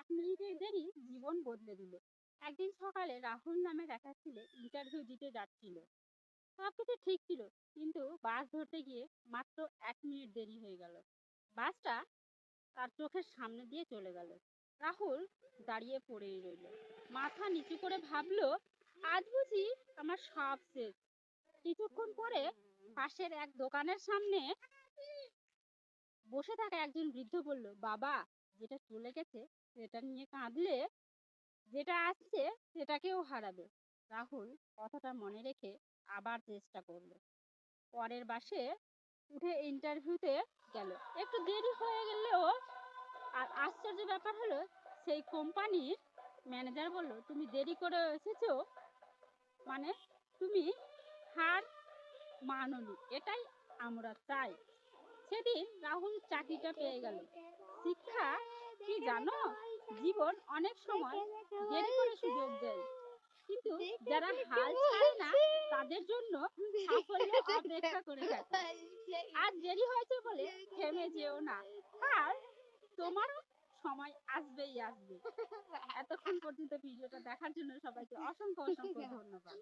এক মিনিটের দেরি জীবন বদলে দিল। একদিন সকালে রাহুল নামের একটা ছেলে ইন্টারভিউ দিতে যাচ্ছিল। সবকিছু ঠিক ছিল, কিন্তু বাস ধরতে গিয়ে মাত্র 1 মিনিট দেরি হয়ে গেল। বাসটা তার চোখের সামনে দিয়ে চলে গেল। রাহুল দাঁড়িয়ে পড়েই রইল, মাথা নিচু করে ভাবলো, আজ বুঝি আমার সব শেষ। কিছুক্ষণ পরে পাশের এক দোকানের সামনে বসে থাকা একজন বৃদ্ধ বলল, বাবা, যেটা চলে গেছে সেটা নিয়ে কাঁদলে যেটা আসছে সেটাকেও হারাবে। রাহুল কথাটা মনে রেখে আবার চেষ্টা করলো। পরের বাসে উঠে ইন্টারভিউতে গেল। একটু দেরি হয়ে গেলেও আর আশ্চর্য ব্যাপার হলো, সেই কোম্পানির ম্যানেজার বলল, তুমি দেরি করে এসেছো মানে তুমি হার মানোনি, এটাই আমরা চাই। সেদিন রাহুল চাকরিটা পেয়ে গেল। শিক্ষা কি জানো, জীবন অনেক সময় দেরি করে সুযোগ দেয়, কিন্তু যারা হাল ছাড়ে না তাদের জন্য সাফল্য অপেক্ষা করে থাকে। আর দেরি হয়েছে বলে থেমে যেও না, আর তোমারও সময় আসবেই আসবে। এতক্ষণ পর্যন্ত ভিডিওটা দেখার জন্য সবাইকে অসংখ্য অসংখ্য ধন্যবাদ।